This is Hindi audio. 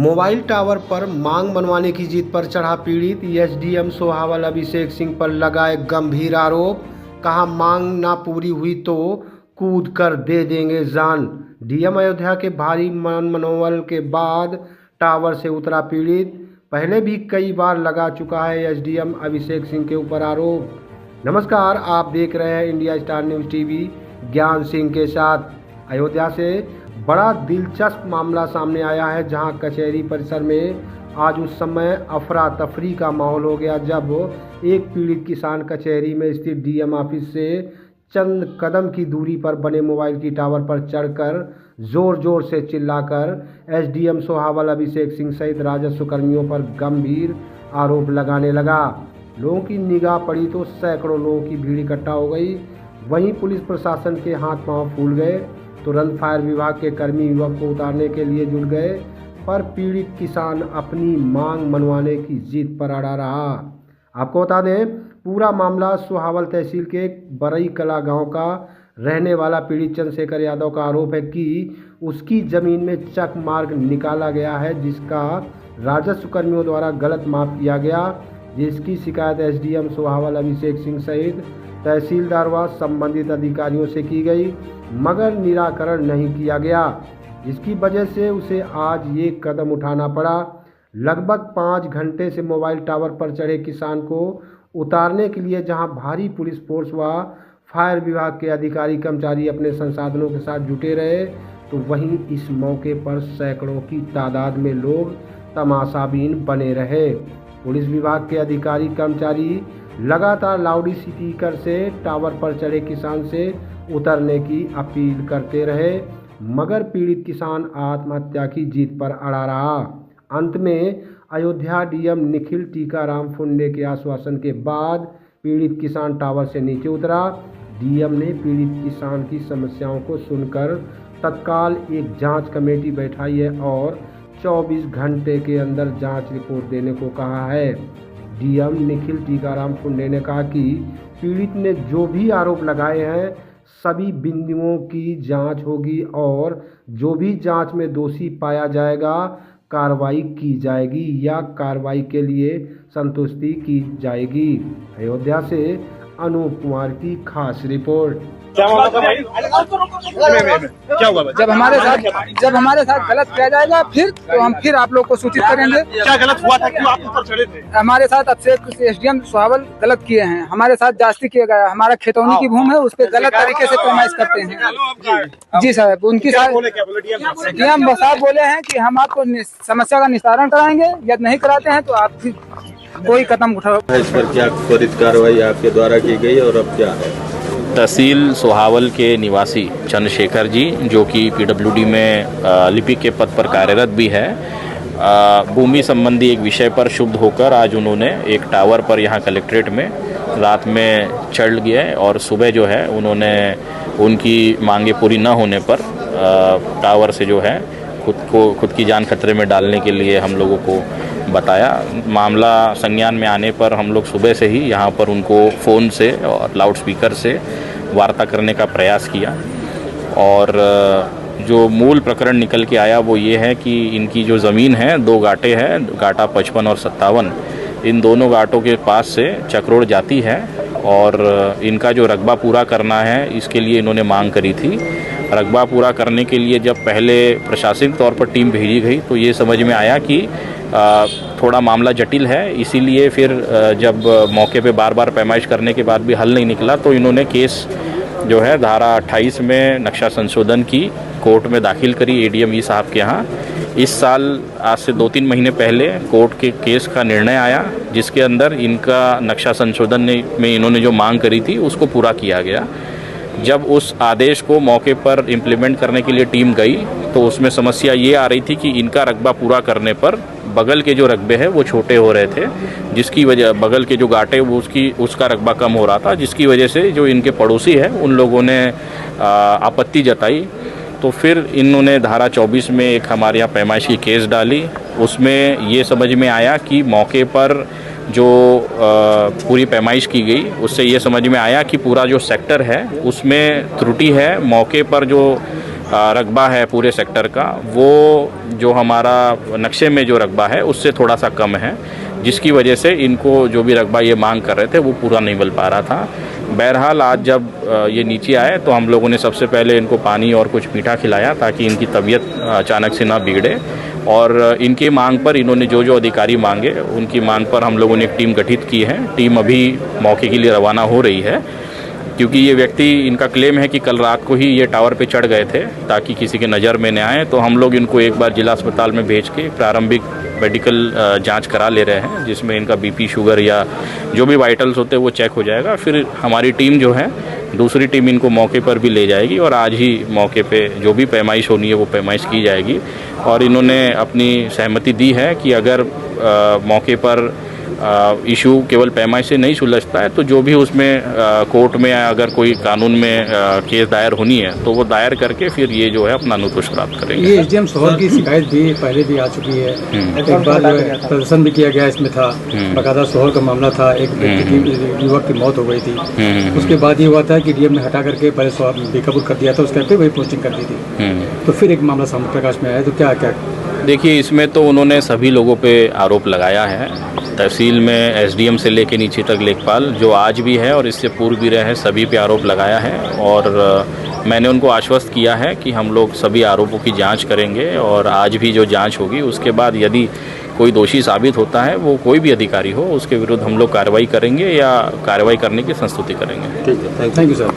मोबाइल टावर पर मांग मनवाने की जिद पर चढ़ा पीड़ित। एसडीएम सोहावल अभिषेक सिंह पर लगाए गंभीर आरोप। कहा मांग ना पूरी हुई तो कूद कर दे देंगे जान। डीएम अयोध्या के भारी मनोबल के बाद टावर से उतरा पीड़ित। पहले भी कई बार लगा चुका है एसडीएम अभिषेक सिंह के ऊपर आरोप। नमस्कार, आप देख रहे हैं इंडिया स्टार न्यूज़ टीवी ज्ञान सिंह के साथ। अयोध्या से बड़ा दिलचस्प मामला सामने आया है, जहां कचहरी परिसर में आज उस समय अफरा तफरी का माहौल हो गया जब एक पीड़ित किसान कचहरी में स्थित डीएम ऑफिस से चंद कदम की दूरी पर बने मोबाइल की टावर पर चढ़कर जोर जोर से चिल्लाकर एसडीएम सोहावल अभिषेक सिंह सहित राजस्व कर्मियों पर गंभीर आरोप लगाने लगा। लोगों की निगाह पड़ी तो सैकड़ों लोगों की भीड़ इकट्ठा हो गई। वहीं पुलिस प्रशासन के हाथ पांव फूल गए। तुरंत फायर विभाग के कर्मी युवक को उतारने के लिए जुट गए, पर पीड़ित किसान अपनी मांग मनवाने की जिद पर अड़ा रहा। आपको बता दें, पूरा मामला सोहावल तहसील के बरई कला गांव का रहने वाला पीड़ित चंद्रशेखर यादव का आरोप है कि उसकी जमीन में चक मार्ग निकाला गया है, जिसका राजस्व कर्मियों द्वारा गलत माप किया गया, जिसकी शिकायत एसडीएम सोहावल अभिषेक सिंह सहित तहसीलदार व संबंधित अधिकारियों से की गई, मगर निराकरण नहीं किया गया, जिसकी वजह से उसे आज ये कदम उठाना पड़ा। लगभग 5 घंटे से मोबाइल टावर पर चढ़े किसान को उतारने के लिए जहां भारी पुलिस फोर्स व फायर विभाग के अधिकारी कर्मचारी अपने संसाधनों के साथ जुटे रहे, तो वहीं इस मौके पर सैकड़ों की तादाद में लोग तमाशाबीन बने रहे। पुलिस विभाग के अधिकारी कर्मचारी लगातार लाउड स्पीकर से टावर पर चढ़े किसान से उतरने की अपील करते रहे, मगर पीड़ित किसान आत्महत्या की जिद पर अड़ा रहा। अंत में अयोध्या डीएम निखिल टीकाराम फुंडे के आश्वासन के बाद पीड़ित किसान टावर से नीचे उतरा। डीएम ने पीड़ित किसान की समस्याओं को सुनकर तत्काल एक जांच कमेटी बैठाई है और 24 घंटे के अंदर जांच रिपोर्ट देने को कहा है। डीएम निखिल टीकाराम फुंडे ने कहा कि पीड़ित ने जो भी आरोप लगाए हैं सभी बिंदुओं की जांच होगी और जो भी जांच में दोषी पाया जाएगा कार्रवाई की जाएगी या कार्रवाई के लिए संतुष्टि की जाएगी। अयोध्या से अनूप कुमार की खास रिपोर्ट। क्या हुआ जब हमारे साथ गलत किया जाएगा तो हम फिर आप लोग को सूचित करेंगे। क्या गलत हुआ था? क्यों आप ऊपर चढ़े थे? हमारे साथ अभिषेक एसडीएम सोहावल गलत किए हैं। हमारे साथ जास्ती किया गया। हमारा खेतौनी की भूमि है, उस पर गलत तरीके से पैमाइश करते हैं। जी साहब, उनकी डीएम साहब बोले हैं कि हम आपको समस्या का निस्तारण कराएंगे, यदि नहीं कराते हैं तो आप कोई कदम उठाओ। इस पर क्या त्वरित कार्रवाई आपके द्वारा की गई और अब क्या है? तहसील सोहावल के निवासी चंद्रशेखर जी, जो कि पीडब्ल्यूडी में लिपिक के पद पर कार्यरत भी है, भूमि संबंधी एक विषय पर शुद्ध होकर आज उन्होंने एक टावर पर यहाँ कलेक्ट्रेट में रात में चढ़ गए और सुबह जो है उन्होंने उनकी मांगे पूरी न होने पर टावर से जो है खुद की जान खतरे में डालने के लिए हम लोगों को बताया। मामला संज्ञान में आने पर हम लोग सुबह से ही यहाँ पर उनको फ़ोन से और लाउड स्पीकर से वार्ता करने का प्रयास किया और जो मूल प्रकरण निकल के आया वो ये है कि इनकी जो ज़मीन है 2 गाटे हैं, गाटा 55 और 57, इन दोनों गाटों के पास से चक्रोड़ जाती है और इनका जो रकबा पूरा करना है इसके लिए इन्होंने मांग करी थी। रकबा पूरा करने के लिए जब पहले प्रशासनिक तौर पर टीम भेजी गई तो ये समझ में आया कि थोड़ा मामला जटिल है, इसीलिए फिर जब मौके पे बार बार पैमाइश करने के बाद भी हल नहीं निकला तो इन्होंने केस जो है धारा 28 में नक्शा संशोधन की कोर्ट में दाखिल करी एडीएम साहब के यहाँ। इस साल आज से 2-3 महीने पहले कोर्ट के केस का निर्णय आया, जिसके अंदर इनका नक्शा संशोधन में इन्होंने जो मांग करी थी उसको पूरा किया गया। जब उस आदेश को मौके पर इम्प्लीमेंट करने के लिए टीम गई तो उसमें समस्या ये आ रही थी कि इनका रकबा पूरा करने पर बगल के जो रकबे हैं वो छोटे हो रहे थे, जिसकी वजह बगल के जो गाटे वो उसका रकबा कम हो रहा था, जिसकी वजह से जो इनके पड़ोसी हैं उन लोगों ने आपत्ति जताई। तो फिर इन्होंने धारा 24 में एक हमारे यहाँ पैमाइश की केस डाली। उसमें ये समझ में आया कि मौके पर जो पूरी पैमाइश की गई उससे ये समझ में आया कि पूरा जो सेक्टर है उसमें त्रुटि है। मौके पर जो रकबा है पूरे सेक्टर का, वो जो हमारा नक्शे में जो रकबा है उससे थोड़ा सा कम है, जिसकी वजह से इनको जो भी रकबा ये मांग कर रहे थे वो पूरा नहीं मिल पा रहा था। बहरहाल आज जब ये नीचे आए तो हम लोगों ने सबसे पहले इनको पानी और कुछ मीठा खिलाया ताकि इनकी तबीयत अचानक से ना बिगड़े, और इनकी मांग पर इन्होंने जो जो अधिकारी मांगे उनकी मांग पर हम लोगों ने एक टीम गठित की है। टीम अभी मौके के लिए रवाना हो रही है, क्योंकि ये व्यक्ति, इनका क्लेम है कि कल रात को ही ये टावर पे चढ़ गए थे ताकि किसी के नज़र में न आए। तो हम लोग इनको एक बार जिला अस्पताल में भेज के प्रारंभिक मेडिकल जांच करा ले रहे हैं, जिसमें इनका बीपी, शुगर या जो भी वाइटल्स होते हैं वो चेक हो जाएगा। फिर हमारी टीम जो है, दूसरी टीम इनको मौके पर भी ले जाएगी और आज ही मौके पे जो भी पैमाइश होनी है वो पैमाइश की जाएगी। और इन्होंने अपनी सहमति दी है कि अगर मौके पर इशू केवल पैमाइश से नहीं सुलझता है तो जो भी उसमें कोर्ट में अगर कोई कानून में केस दायर होनी है तो वो दायर करके फिर ये जो है अपना अनुतोष प्राप्त करेंगे। ये एसडीएम सोहल की शिकायत भी पहले भी आ चुकी है, एक बार जो है प्रदर्शन भी किया गया, इसमें था बाकायदा सोहल का मामला था, एक व्यक्ति की, युवक की मौत हो गई थी। उसके बाद ये हुआ था कि डीएम ने हटा करके पहले बेकबूल कर दिया था, उसके बाद वही पोस्टिंग कर दी थी। तो फिर एक मामला सामने प्रकाश में आया, तो क्या क्या? देखिए, इसमें तो उन्होंने सभी लोगों पे आरोप लगाया है, तहसील में एसडीएम से लेके नीचे तक लेखपाल जो आज भी है और इससे पूर्व भी रहे हैं, सभी पे आरोप लगाया है। और मैंने उनको आश्वस्त किया है कि हम लोग सभी आरोपों की जांच करेंगे और आज भी जो जांच होगी उसके बाद यदि कोई दोषी साबित होता है, वो कोई भी अधिकारी हो, उसके विरुद्ध हम लोग कार्रवाई करेंगे या कार्रवाई करने की संस्तुति करेंगे। ठीक है, थैंक यू सर।